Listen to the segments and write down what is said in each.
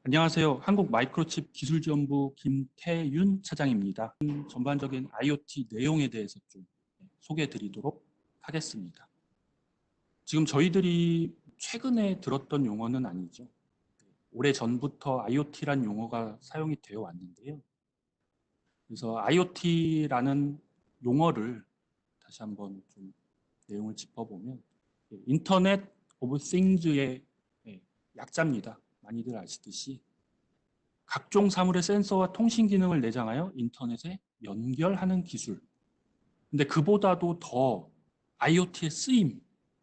안녕하세요. 한국 마이크로칩 기술지원부 김태윤 차장입니다. 전반적인 IoT 내용에 대해서 좀 소개해 드리도록 하겠습니다. 지금 저희들이 최근에 들었던 용어는 아니죠. 오래전부터 IoT란 용어가 사용이 되어 왔는데요. 그래서 IoT라는 용어를 다시 한번 좀 내용을 짚어보면 인터넷 오브 싱즈의 약자입니다. 많이들 아시듯이 각종 사물의 센서와 통신 기능을 내장하여 인터넷에 연결하는 기술. 근데 그보다도 더 IoT의 쓰임,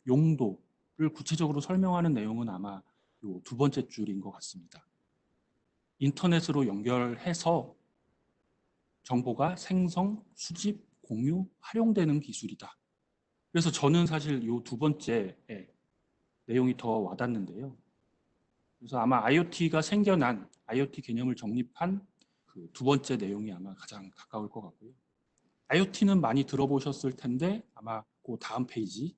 용도를 구체적으로 설명하는 내용은 아마 요 두 번째 줄인 것 같습니다. 인터넷으로 연결해서 정보가 생성, 수집, 공유, 활용되는 기술이다. 그래서 저는 사실 요 두 번째 내용이 더 와닿는데요. 그래서 아마 IoT가 생겨난 IoT 개념을 정립한 그 두 번째 내용이 아마 가장 가까울 것 같고요. IoT는 많이 들어보셨을 텐데 아마 그 다음 페이지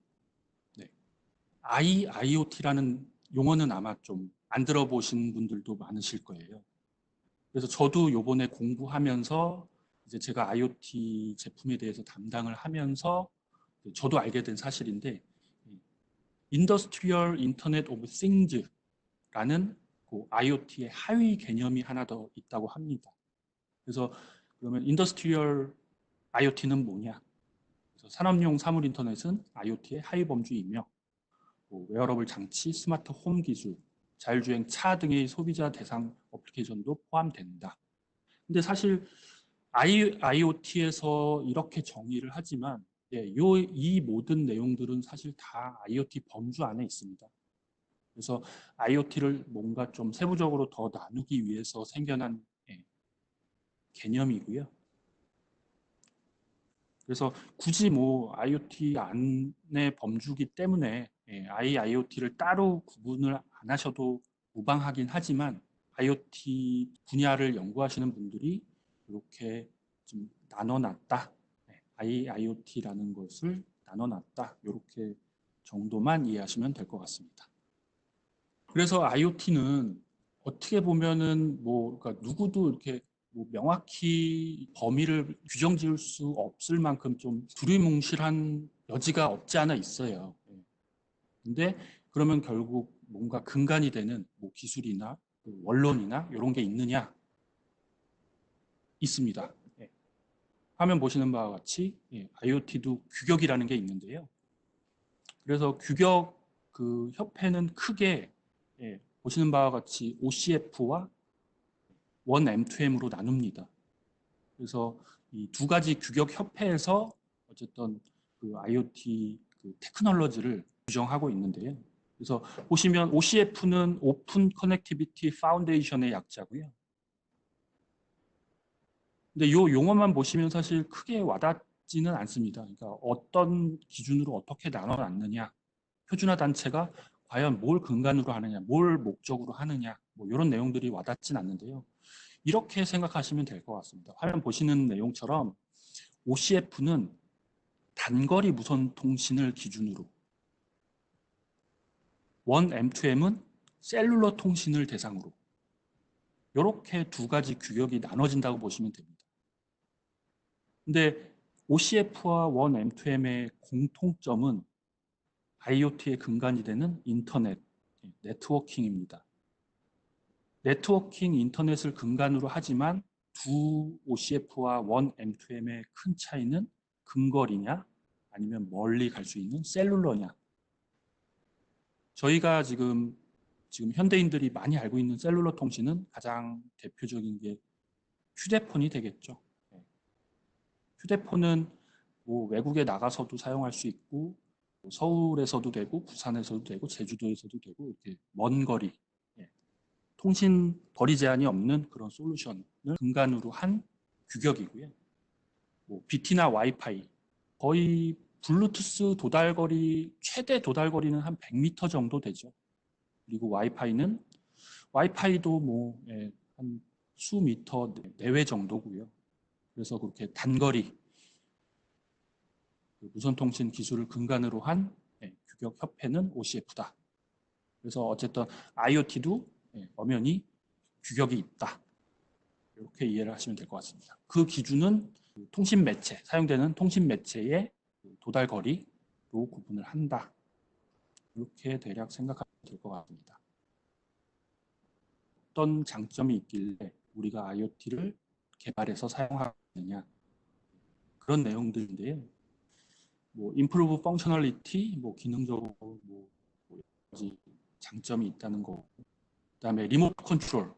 IIoT라는 용어는 아마 좀 안 들어보신 분들도 많으실 거예요. 그래서 저도 요번에 공부하면서 이제 제가 IoT 제품에 대해서 담당을 하면서 저도 알게 된 사실인데 Industrial Internet of Things라는 그 IoT의 하위 개념이 하나 더 있다고 합니다. 그래서 그러면 인더스트리얼 IoT는 뭐냐? 그래서 산업용 사물 인터넷은 IoT의 하위 범주이며 웨어러블 장치, 스마트 홈 기술, 자율주행 차 등의 소비자 대상 어플리케이션도 포함된다. 근데 사실 IoT에서 이렇게 정의를 하지만 이 모든 내용들은 사실 다 IoT 범주 안에 있습니다. 그래서 IoT를 뭔가 좀 세부적으로 더 나누기 위해서 생겨난 개념이고요. 그래서 굳이 뭐 IoT 안의 범주기 때문에 IIoT를 따로 구분을 안 하셔도 무방하긴 하지만 IoT 분야를 연구하시는 분들이 이렇게 좀 나눠놨다. IIoT라는 것을 나눠놨다. 이렇게 정도만 이해하시면 될 것 같습니다. 그래서 IoT는 어떻게 보면은 뭐 그러니까 누구도 이렇게 뭐 명확히 범위를 규정 지을 수 없을 만큼 좀 두리뭉실한 여지가 없지 않아 있어요. 근데 그러면 결국 뭔가 근간이 되는 뭐 기술이나 원론이나 이런 게 있느냐? 있습니다. 화면 보시는 바와 같이 IoT도 규격이라는 게 있는데요. 그래서 규격 그 협회는 크게 보시는 바와 같이 OCF와 1M2M으로 나눕니다. 그래서 이 두 가지 규격 협회에서 어쨌든 그 IoT 그 테크놀로지를 규정하고 있는데요. 그래서 보시면 OCF는 오픈 커넥티비티 파운데이션의 약자고요. 근데 이 용어만 보시면 사실 크게 와닿지는 않습니다. 그러니까 어떤 기준으로 어떻게 나눠놨느냐, 표준화 단체가 과연 뭘 근간으로 하느냐, 뭘 목적으로 하느냐, 뭐 이런 내용들이 와닿진 않는데요. 이렇게 생각하시면 될 것 같습니다. 화면 보시는 내용처럼 OCF는 단거리 무선 통신을 기준으로 1M2M은 셀룰러 통신을 대상으로 이렇게 두 가지 규격이 나눠진다고 보시면 됩니다. 근데 OCF와 1M2M의 공통점은 IoT의 근간이 되는 인터넷, 네트워킹입니다. 네트워킹 인터넷을 근간으로 하지만 두 OCF와 1M2M의 큰 차이는 근거리냐 아니면 멀리 갈 수 있는 셀룰러냐. 저희가 지금 현대인들이 많이 알고 있는 셀룰러 통신은 가장 대표적인 게 휴대폰이 되겠죠. 휴대폰은 뭐 외국에 나가서도 사용할 수 있고 서울에서도 되고 부산에서도 되고 제주도에서도 되고 이렇게 먼 거리 통신 거리 제한이 없는 그런 솔루션을 근간으로 한 규격이고요. 뭐 BT나 와이파이 거의 블루투스 도달거리 최대 도달거리는 한 100m 정도 되죠. 그리고 와이파이도 뭐 한 수미터 내외 정도고요. 그래서 그렇게 단거리 무선통신 기술을 근간으로 한 규격 협회는 OCF다. 그래서 어쨌든 IoT도 엄연히 규격이 있다. 이렇게 이해를 하시면 될 것 같습니다. 그 기준은 통신 매체, 사용되는 통신 매체의 도달 거리로 구분을 한다. 이렇게 대략 생각하면 될 것 같습니다. 어떤 장점이 있길래 우리가 IoT를 개발해서 사용하느냐, 그런 내용들인데요. 뭐 improve functionality, 뭐 기능적으로 뭐 여러 가지 장점이 있다는 거. 그다음에 리모트 컨트롤,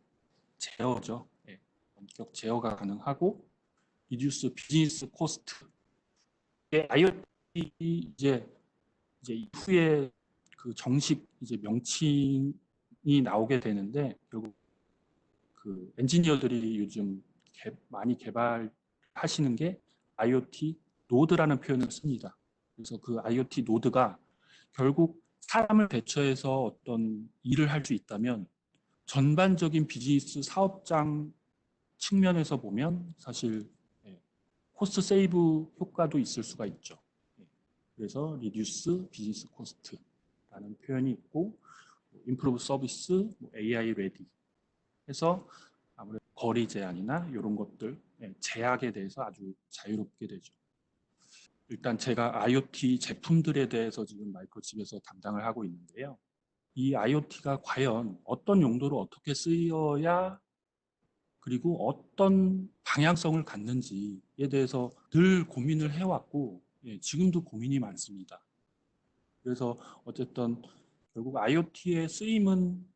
제어죠. 네, 원격 제어가 가능하고 reduce 비즈니스 코스트. IoT 이제 이후에 그 정식 이제 명칭이 나오게 되는데 결국 그 엔지니어들이 요즘 많이 개발하시는 게 IoT 노드라는 표현을 씁니다. 그래서 그 IoT 노드가 결국 사람을 대처해서 어떤 일을 할 수 있다면 전반적인 비즈니스 사업장 측면에서 보면 사실 코스트 세이브 효과도 있을 수가 있죠. 그래서 리듀스 비즈니스 코스트라는 표현이 있고 임프루브 서비스, AI 레디 해서 아무래도 거리 제한이나 이런 것들 제약에 대해서 아주 자유롭게 되죠. 일단 제가 IoT 제품들에 대해서 지금 마이크로칩에서 담당을 하고 있는데요. 이 IoT가 과연 어떤 용도로 어떻게 쓰여야 그리고 어떤 방향성을 갖는지에 대해서 늘 고민을 해왔고 지금도 고민이 많습니다. 그래서 어쨌든 결국 IoT의 쓰임은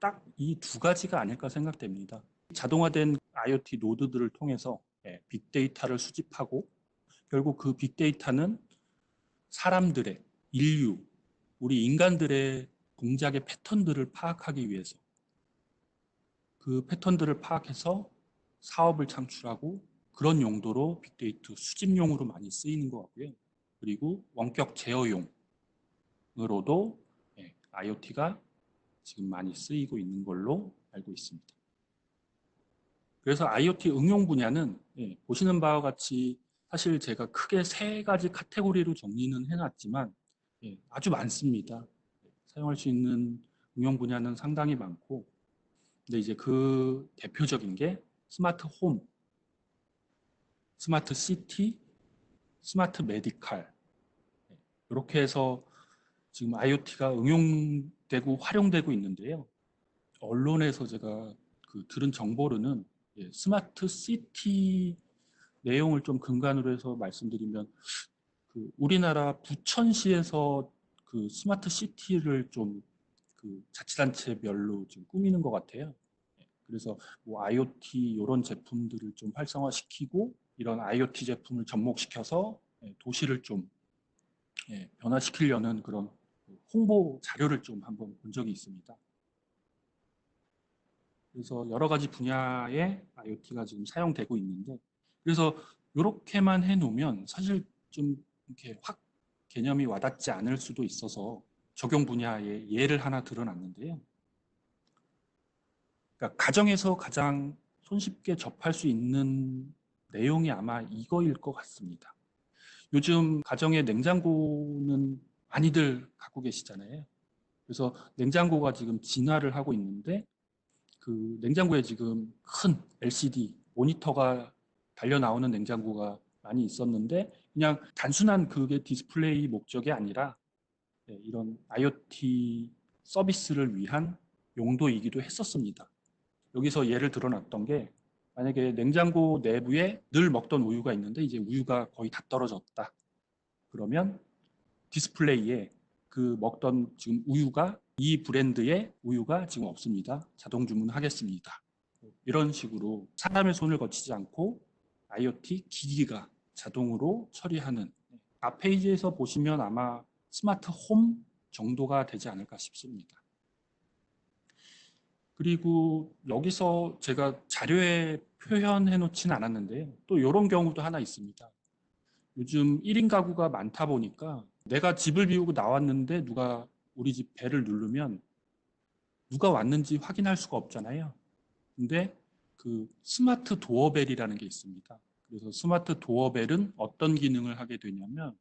딱 이 두 가지가 아닐까 생각됩니다. 자동화된 IoT 노드들을 통해서 빅데이터를 수집하고 결국 그 빅데이터는 사람들의 인류, 우리 인간들의 동작의 패턴들을 파악하기 위해서 그 패턴들을 파악해서 사업을 창출하고 그런 용도로 빅데이터 수집용으로 많이 쓰이는 것 같고요. 그리고 원격 제어용으로도 IoT가 지금 많이 쓰이고 있는 걸로 알고 있습니다. 그래서 IoT 응용 분야는 보시는 바와 같이 사실 제가 크게 세 가지 카테고리로 정리는 해놨지만 아주 많습니다. 사용할 수 있는 응용 분야는 상당히 많고 근데 이제 그 대표적인 게 스마트 홈, 스마트 시티, 스마트 메디칼 이렇게 해서 지금 IoT가 응용되고 활용되고 있는데요. 언론에서 제가 들은 정보로는 스마트 시티 내용을 좀 근간으로 해서 말씀드리면 우리나라 부천시에서 그 스마트 시티를 좀 자치단체별로 지금 꾸미는 것 같아요. 그래서 뭐 IoT 이런 제품들을 좀 활성화시키고 이런 IoT 제품을 접목시켜서 도시를 좀 변화시키려는 그런 홍보 자료를 좀 한번 본 적이 있습니다. 그래서 여러 가지 분야에 IoT가 지금 사용되고 있는데 그래서 이렇게만 해놓으면 사실 좀 이렇게 확 개념이 와닿지 않을 수도 있어서 적용 분야의 예를 하나 들어놨는데요. 그러니까 가정에서 가장 손쉽게 접할 수 있는 내용이 아마 이거일 것 같습니다. 요즘 가정에 냉장고는 많이들 갖고 계시잖아요. 그래서 냉장고가 지금 진화를 하고 있는데 그 냉장고에 지금 큰 LCD 모니터가 달려 나오는 냉장고가 많이 있었는데 그냥 단순한 그게 디스플레이 목적이 아니라 이런 IoT 서비스를 위한 용도이기도 했었습니다. 여기서 예를 들어놨던 게 만약에 냉장고 내부에 늘 먹던 우유가 있는데 이제 우유가 거의 다 떨어졌다. 그러면 디스플레이에 그 먹던 지금 우유가 이 브랜드의 우유가 지금 없습니다. 자동 주문하겠습니다. 이런 식으로 사람의 손을 거치지 않고 IoT 기기가 자동으로 처리하는 앞 페이지에서 보시면 아마 스마트 홈 정도가 되지 않을까 싶습니다. 그리고 여기서 제가 자료에 표현해 놓지는 않았는데요. 또 이런 경우도 하나 있습니다. 요즘 1인 가구가 많다 보니까 내가 집을 비우고 나왔는데 누가 우리 집 벨을 누르면 누가 왔는지 확인할 수가 없잖아요. 근데 그 스마트 도어벨이라는 게 있습니다. 그래서 스마트 도어벨은 어떤 기능을 하게 되냐면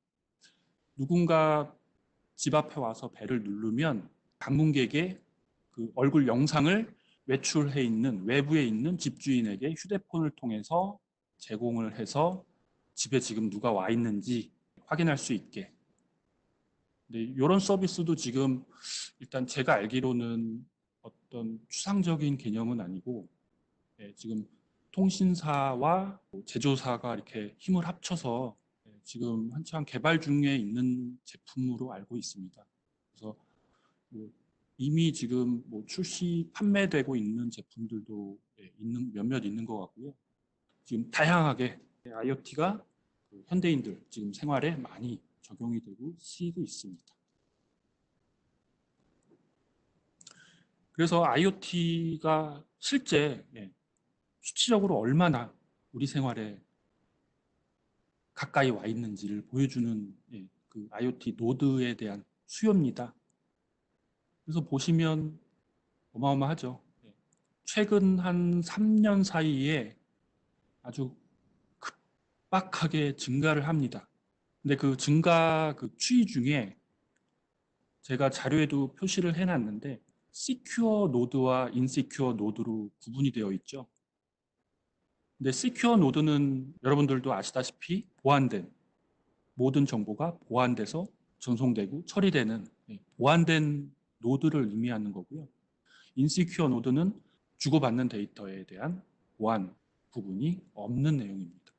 누군가 집 앞에 와서 벨을 누르면 방문객의 그 얼굴 영상을 외출해 있는 외부에 있는 집주인에게 휴대폰을 통해서 제공을 해서 집에 지금 누가 와 있는지 확인할 수 있게. 네, 이런 서비스도 지금 일단 제가 알기로는 어떤 추상적인 개념은 아니고 지금 통신사와 제조사가 이렇게 힘을 합쳐서 지금 한창 개발 중에 있는 제품으로 알고 있습니다. 그래서 뭐 이미 지금 뭐 출시 판매되고 있는 제품들도 몇몇 있는 것 같고요. 지금 다양하게 IoT가 현대인들 지금 생활에 많이 적용이 되고 쓰이고 있습니다. 그래서 IoT가 실제 수치적으로 얼마나 우리 생활에 가까이 와 있는지를 보여주는 그 IoT 노드에 대한 수요입니다. 그래서 보시면 어마어마하죠. 최근 한 3년 사이에 아주 급박하게 증가를 합니다. 근데 그 증가 그 추이 중에 제가 자료에도 표시를 해놨는데 시큐어 노드와 인시큐어 노드로 구분이 되어 있죠. 근데 시큐어 노드는 여러분들도 아시다시피 보안된 모든 정보가 보안돼서 전송되고 처리되는 보안된 노드를 의미하는 거고요. 인시큐어 노드는 주고받는 데이터에 대한 보안 부분이 없는 내용입니다.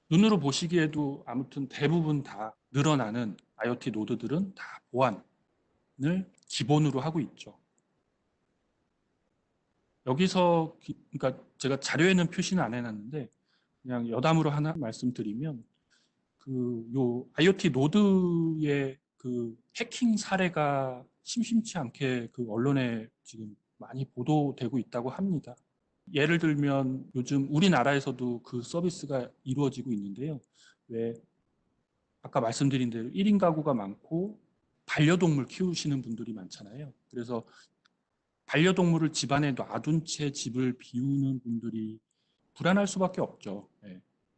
눈으로 보시기에도 아무튼 대부분 다 늘어나는 IoT 노드들은 다 보안을 기본으로 하고 있죠. 여기서 그러니까 제가 자료에는 표시는 안 해놨는데 그냥 여담으로 하나 말씀드리면 요 IoT 노드의 그 해킹 사례가 심심치 않게 그 언론에 지금 많이 보도되고 있다고 합니다. 예를 들면 요즘 우리나라에서도 그 서비스가 이루어지고 있는데요. 왜 아까 말씀드린 대로 1인 가구가 많고 반려동물 키우시는 분들이 많잖아요. 그래서 반려동물을 집안에 놔둔 채 집을 비우는 분들이 불안할 수밖에 없죠.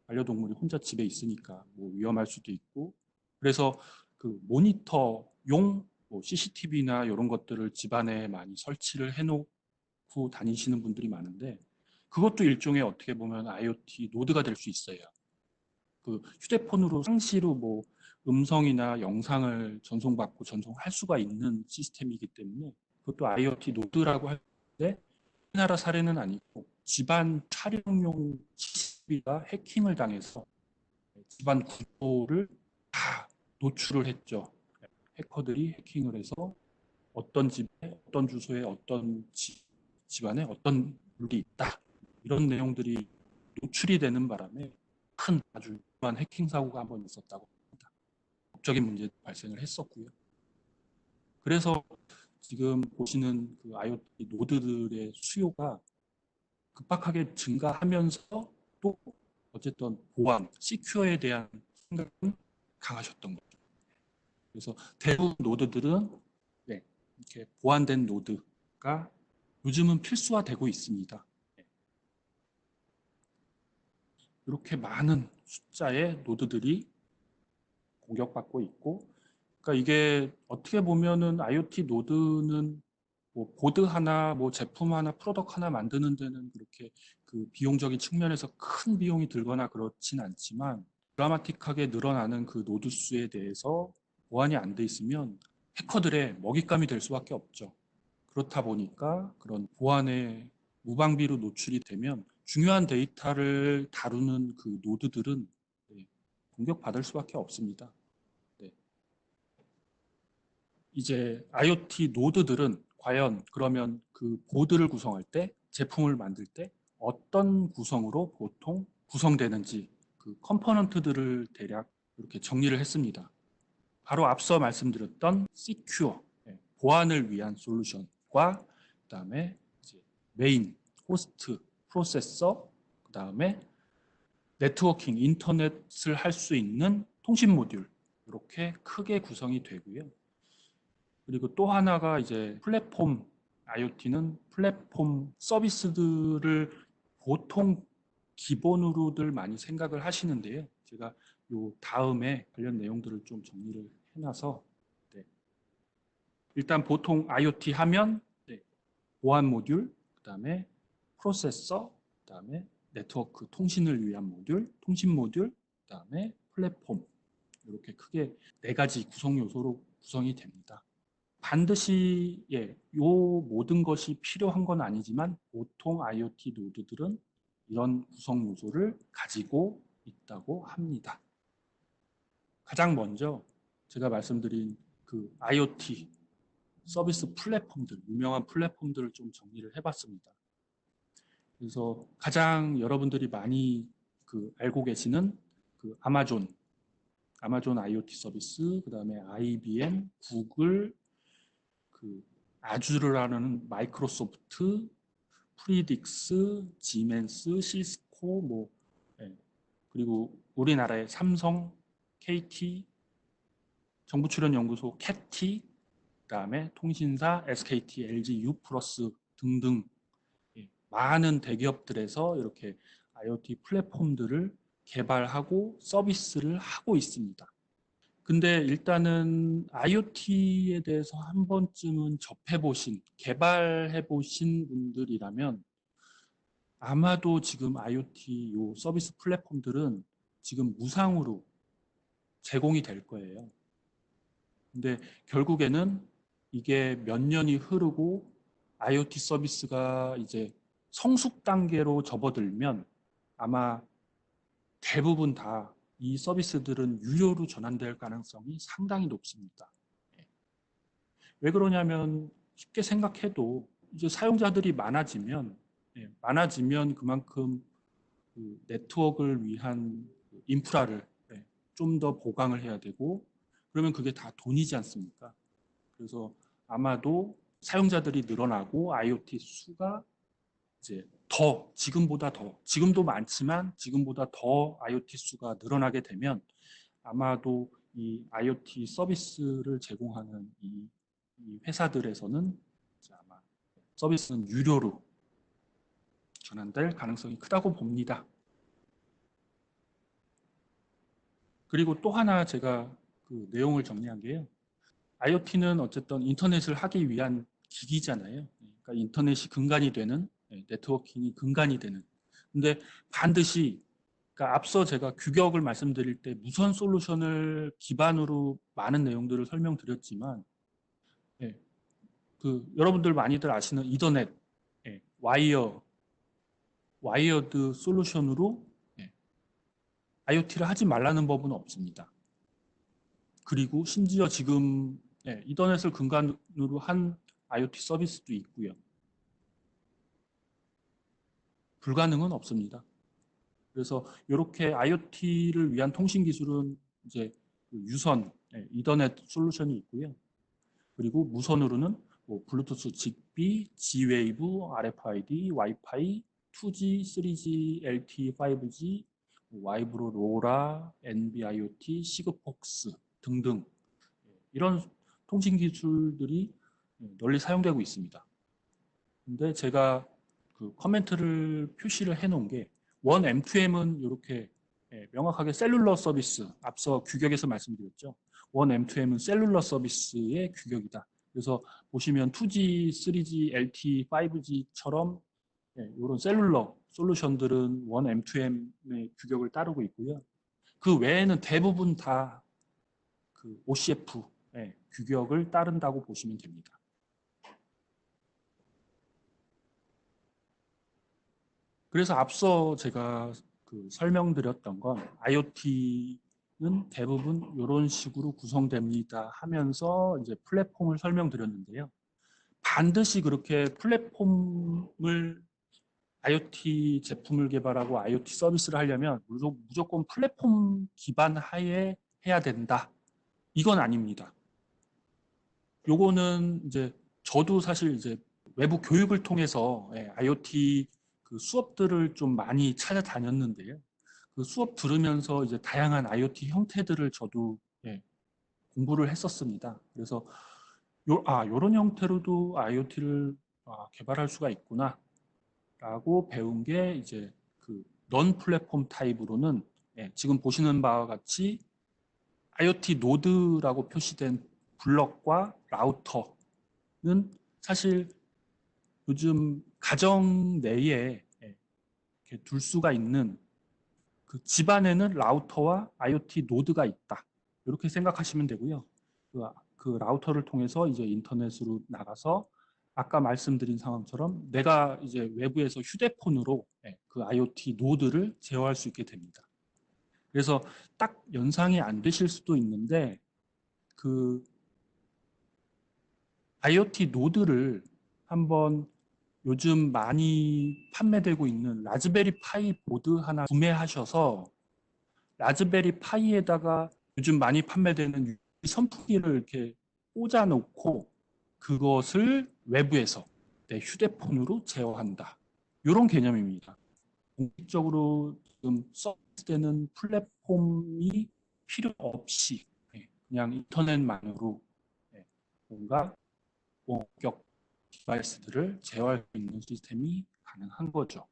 반려동물이 혼자 집에 있으니까 뭐 위험할 수도 있고. 그래서 그 모니터용 뭐 CCTV나 이런 것들을 집안에 많이 설치를 해놓고 다니시는 분들이 많은데 그것도 일종의 어떻게 보면 IoT 노드가 될 수 있어요. 그 휴대폰으로 상시로 뭐 음성이나 영상을 전송받고 전송할 수가 있는 시스템이기 때문에 그것도 IoT 노드라고 할 때 우리나라 사례는 아니고 집안 촬영용 CCTV가 해킹을 당해서 집안 구조를 다 노출을 했죠. 해커들이 해킹을 해서 어떤 집에 어떤 주소에 어떤 집안에 어떤 물이 있다 이런 내용들이 노출이 되는 바람에 큰 아주 심한 해킹 사고가 한 번 있었다고 합니다. 법적인 문제 발생을 했었고요. 그래서 지금 보시는 그 IoT 노드들의 수요가 급박하게 증가하면서 또 어쨌든 보안, 시큐어에 대한 생각은 강하셨던 거죠. 그래서 대부분 노드들은 이렇게 보안된 노드가 요즘은 필수화되고 있습니다. 이렇게 많은 숫자의 노드들이 공격받고 있고, 그러니까 이게 어떻게 보면은 IoT 노드는 뭐 보드 하나, 뭐 제품 하나, 프로덕트 하나 만드는 데는 그렇게 그 비용적인 측면에서 큰 비용이 들거나 그렇진 않지만 드라마틱하게 늘어나는 그 노드 수에 대해서 보완이 안 돼 있으면 해커들의 먹잇감이 될 수밖에 없죠. 그렇다 보니까 그런 보안에 무방비로 노출이 되면 중요한 데이터를 다루는 그 노드들은 공격받을 수밖에 없습니다. 네. 이제 IoT 노드들은 과연 그러면 그 보드를 구성할 때 제품을 만들 때 어떤 구성으로 보통 구성되는지 그 컴포넌트들을 대략 이렇게 정리를 했습니다. 바로 앞서 말씀드렸던 Secure, 보안을 위한 솔루션과 그다음에 이제 메인, 호스트, 프로세서, 그다음에 네트워킹, 인터넷을 할 수 있는 통신 모듈 이렇게 크게 구성이 되고요. 그리고 또 하나가 이제 플랫폼, IoT는 플랫폼 서비스들을 보통 기본으로들 많이 생각을 하시는데요. 제가 요 다음에 관련 내용들을 좀 정리를 해놔서 일단 보통 IoT 하면 보안 모듈, 그다음에 프로세서, 그다음에 네트워크 통신을 위한 모듈, 통신 모듈, 그다음에 플랫폼. 이렇게 크게 4가지 구성 요소로 구성이 됩니다. 반드시 요 모든 것이 필요한 건 아니지만 보통 IoT 노드들은 이런 구성 요소를 가지고 있다고 합니다. 가장 먼저 제가 말씀드린 그 IoT 서비스 플랫폼들, 유명한 플랫폼들을 좀 정리를 해봤습니다. 그래서 가장 여러분들이 많이 알고 계시는 그 아마존 IoT 서비스, 그 다음에 IBM, 구글, 아주르를 하는 마이크로소프트, 프리딕스, 지멘스, 시스코, 그리고 우리나라의 삼성, KT, 정부출연연구소 캣티, 그다음에 통신사 SKT, LG, U+ 등등 많은 대기업들에서 이렇게 IoT 플랫폼들을 개발하고 서비스를 하고 있습니다. 근데 일단은 IoT에 대해서 한 번쯤은 접해보신, 개발해보신 분들이라면 아마도 지금 IoT 요 서비스 플랫폼들은 지금 무상으로 제공이 될 거예요. 근데 결국에는 이게 몇 년이 흐르고 IoT 서비스가 이제 성숙 단계로 접어들면 아마 대부분 다 이 서비스들은 유료로 전환될 가능성이 상당히 높습니다. 왜 그러냐면 쉽게 생각해도 이제 사용자들이 많아지면 그만큼 그 네트워크를 위한 인프라를 좀 더 보강을 해야 되고 그러면 그게 다 돈이지 않습니까? 그래서 아마도 사용자들이 늘어나고 IoT 수가 이제 지금도 많지만 지금보다 더 IoT 수가 늘어나게 되면 아마도 이 IoT 서비스를 제공하는 이 회사들에서는 아마 서비스는 유료로 전환될 가능성이 크다고 봅니다. 그리고 또 하나 제가 그 내용을 정리한 게요. IoT는 어쨌든 인터넷을 하기 위한 기기잖아요. 그러니까 인터넷이 근간이 되는, 네트워킹이 근간이 되는. 근데 반드시, 그러니까 앞서 제가 규격을 말씀드릴 때 무선 솔루션을 기반으로 많은 내용들을 설명드렸지만, 여러분들 많이들 아시는 이더넷, 와이어드 솔루션으로 IoT를 하지 말라는 법은 없습니다. 그리고 심지어 지금 이더넷을 근간으로 한 IoT 서비스도 있고요. 불가능은 없습니다. 그래서 이렇게 IoT를 위한 통신 기술은 이제 유선, 이더넷 솔루션이 있고요. 그리고 무선으로는 뭐 블루투스, 직비, G웨이브, RFID, 와이파이, 2G, 3G, LTE, 5G, 와이브로, 로라, NB-IoT, 시그폭스 등등 이런 통신 기술들이 널리 사용되고 있습니다. 근데 제가 그 커멘트를 표시를 해놓은 게 원 M2M은 이렇게 명확하게 셀룰러 서비스, 앞서 규격에서 말씀드렸죠. 원 M2M은 셀룰러 서비스의 규격이다. 그래서 보시면 2G, 3G, LTE, 5G처럼 이런 셀룰러 솔루션들은 원 M2M의 규격을 따르고 있고요. 그 외에는 대부분 다 그 OCF 규격을 따른다고 보시면 됩니다. 그래서 앞서 제가 설명드렸던 건 IoT는 대부분 이런 식으로 구성됩니다 하면서 이제 플랫폼을 설명드렸는데요. 반드시 그렇게 플랫폼을 IoT 제품을 개발하고 IoT 서비스를 하려면 무조건 플랫폼 기반 하에 해야 된다. 이건 아닙니다. 요거는 이제 저도 사실 이제 외부 교육을 통해서 IoT 그 수업들을 좀 많이 찾아다녔는데요. 그 수업 들으면서 이제 다양한 IoT 형태들을 저도 공부를 했었습니다. 그래서 요런 형태로도 IoT를 개발할 수가 있구나 라고 배운 게 이제 넌 플랫폼 타입으로는 지금 보시는 바와 같이 IoT 노드라고 표시된 블럭과 라우터는 사실 요즘 가정 내에 이렇게 둘 수가 있는 그 집안에는 라우터와 IoT 노드가 있다. 이렇게 생각하시면 되고요. 그 라우터를 통해서 이제 인터넷으로 나가서 아까 말씀드린 상황처럼 내가 이제 외부에서 휴대폰으로 그 IoT 노드를 제어할 수 있게 됩니다. 그래서 딱 연상이 안 되실 수도 있는데 그 IoT 노드를 한번 요즘 많이 판매되고 있는 라즈베리 파이 보드 하나 구매하셔서 라즈베리 파이에다가 요즘 많이 판매되는 USB 선풍기를 이렇게 꽂아 놓고 그것을 외부에서 내 휴대폰으로 제어한다. 이런 개념입니다. 공식적으로 지금 서비스되는 플랫폼이 필요 없이 그냥 인터넷만으로 뭔가 원격 디바이스들을 제어할 수 있는 시스템이 가능한 거죠.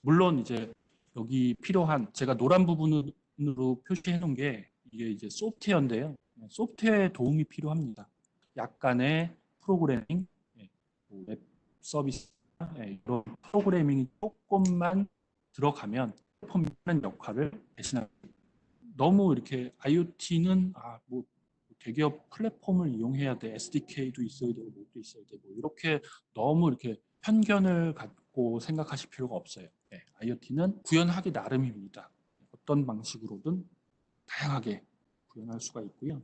물론 이제 여기 필요한 제가 노란 부분으로 표시해 놓은 게 이게 이제 소프트웨어인데요. 소프트웨어에 도움이 필요합니다. 약간의 프로그래밍, 웹 서비스 이런 프로그래밍이 조금만 들어가면 플랫폼이라는 역할을 대신합니다. 너무 이렇게 IoT는 뭐 대기업 플랫폼을 이용해야 돼. SDK도 있어야 되고 뭐도 있어야 되고 이렇게 너무 이렇게 편견을 갖고 생각하실 필요가 없어요. IoT는 구현하기 나름입니다. 어떤 방식으로든 다양하게 구현할 수가 있고요.